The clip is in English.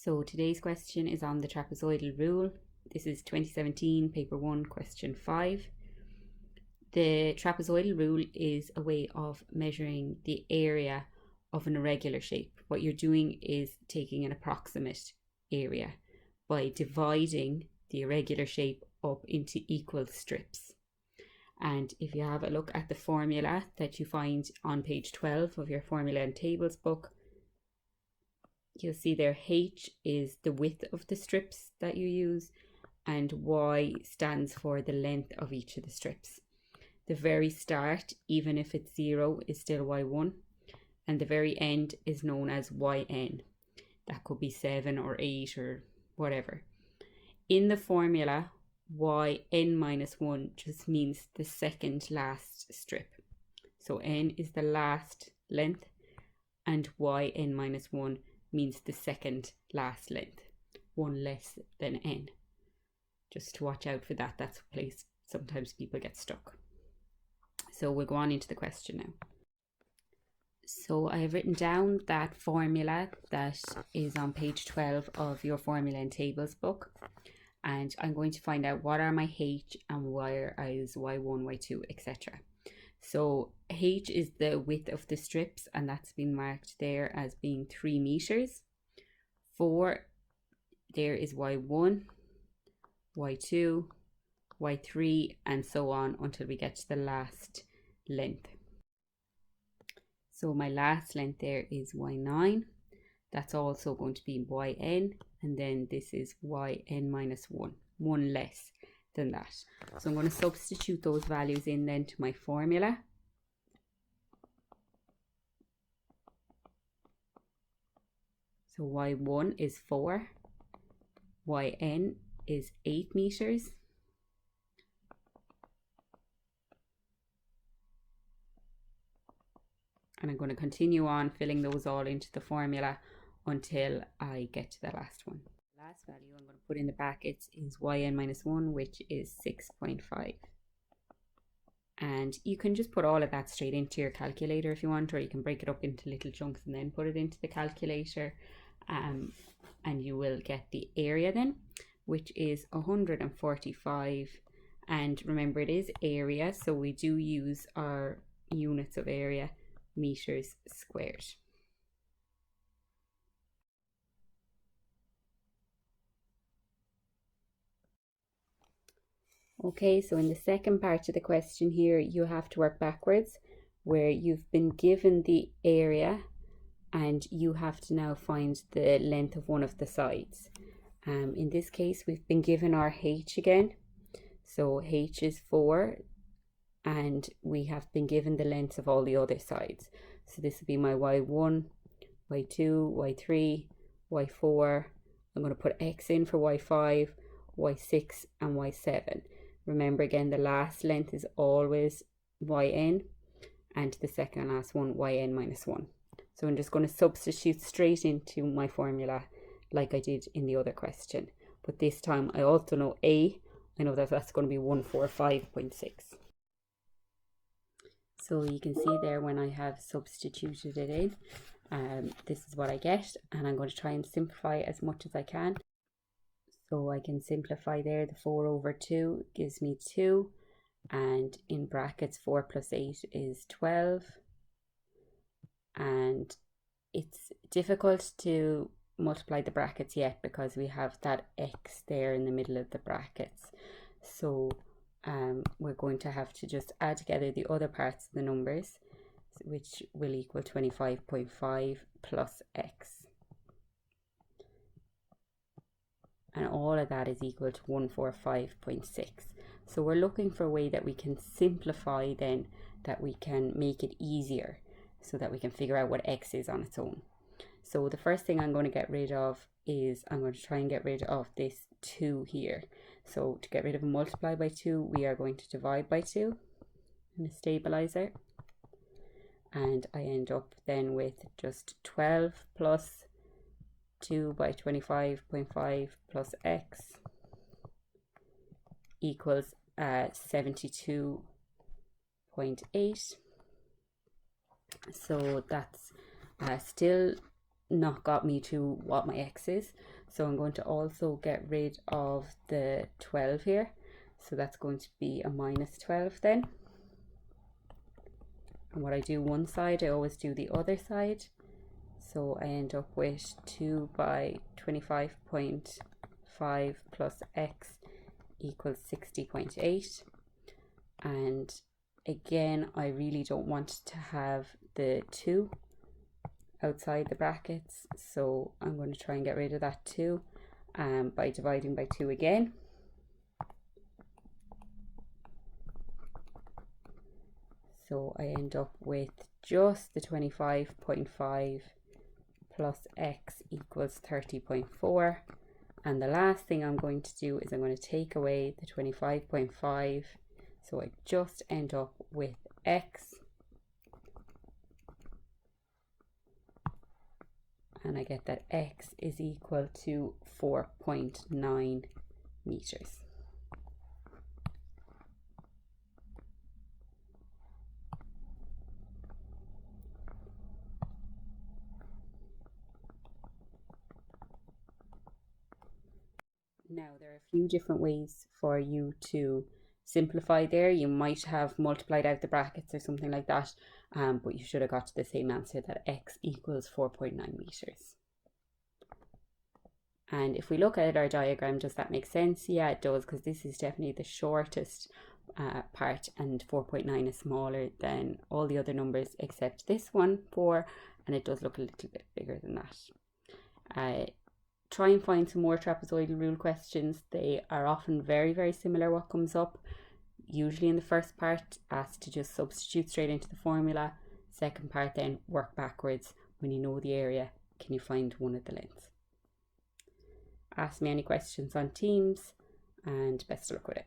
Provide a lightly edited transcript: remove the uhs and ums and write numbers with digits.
So today's question is on the trapezoidal rule. This is 2017, paper 1, question 5. The trapezoidal rule is a way of measuring the area of an irregular shape. What you're doing is taking an approximate area by dividing the irregular shape up into equal strips. And if you have a look at the formula that you find on page 12 of your formula and tables book, you'll see there H is the width of the strips that you use and Y stands for the length of each of the strips. The very start, even if it's 0, is still Y1, and the very end is known as YN. That could be 7 or 8 or whatever. In the formula, YN minus 1 just means the second last strip. So N is the last length and YN minus 1 means the second last length, one less than N. Just to watch out for that, that's a place sometimes people get stuck. So we'll go on into the question now. So I have written down that formula that is on page 12 of your formula and tables book, and I'm going to find out what are my H and where is Y1, Y2, etc. So H is the width of the strips, and that's been marked there as being 3 meters. 4, there is Y1, Y2, Y3, and so on until we get to the last length. So my last length there is Y9. That's also going to be YN, and then this is YN minus 1, one less than that. So I'm going to substitute those values in then to my formula. So Y1 is 4, YN is 8 meters, and I'm going to continue on filling those all into the formula until I get to the last one. The last value I'm going to put in the brackets is YN minus 1, which is 6.5. And you can just put all of that straight into your calculator if you want, or you can break it up into little chunks and then put it into the calculator. And you will get the area then, which is 145. And remember, it is area, so we do use our units of area, meters squared. Okay, so in the second part of the question here, you have to work backwards, where you've been given the area and you have to now find the length of one of the sides. In this case, we've been given our H again. So H is 4, and we have been given the lengths of all the other sides. So this will be my Y1, Y2, Y3, Y4. I'm going to put X in for Y5, Y6, and Y7. Remember again, the last length is always YN, and the second and last one, YN minus 1. So I'm just going to substitute straight into my formula like I did in the other question. But this time I also know A. I know that that's going to be 145.6. So you can see there when I have substituted it in, this is what I get, and I'm going to try and simplify as much as I can. So I can simplify there, the 4 over 2 gives me 2, and in brackets 4 plus 8 is 12. And it's difficult to multiply the brackets yet because we have that X there in the middle of the brackets. So we're going to have to just add together the other parts of the numbers, which will equal 25.5 plus X. And all of that is equal to 145.6. So we're looking for a way that we can simplify then, that we can make it easier, so that we can figure out what X is on its own. So the first thing I'm going to get rid of is I'm going to try and get rid of this 2 here. So to get rid of a multiply by 2, we are going to divide by 2 in a stabilizer. And I end up then with just 12 plus 2 by 25.5 plus X equals 72.8. So that's still not got me to what my x is. So I'm going to also get rid of the 12 here. So that's going to be a minus 12 then. And what I do one side, I always do the other side. So I end up with 2 by 25.5 plus x equals 60.8. And again, I really don't want to have the 2 outside the brackets, so I'm going to try and get rid of that 2 by dividing by 2 again. So I end up with just the 25.5 plus x equals 30.4. And the last thing I'm going to do is I'm going to take away the 25.5. So I just end up with x. And I get that x is equal to 4.9 meters. Now, there are a few different ways for you to simplify there. You might have multiplied out the brackets or something like that, but you should have got to the same answer, that x equals 4.9 meters. And if we look at our diagram, does that make sense? Yeah, it does, because this is definitely the shortest part, and 4.9 is smaller than all the other numbers except this one, 4, and it does look a little bit bigger than that. Try and find some more trapezoidal rule questions. They are often very, very similar what comes up. Usually in the first part, asked to just substitute straight into the formula. Second part then, work backwards. When you know the area, can you find one of the lengths? Ask me any questions on Teams, and best of luck with it.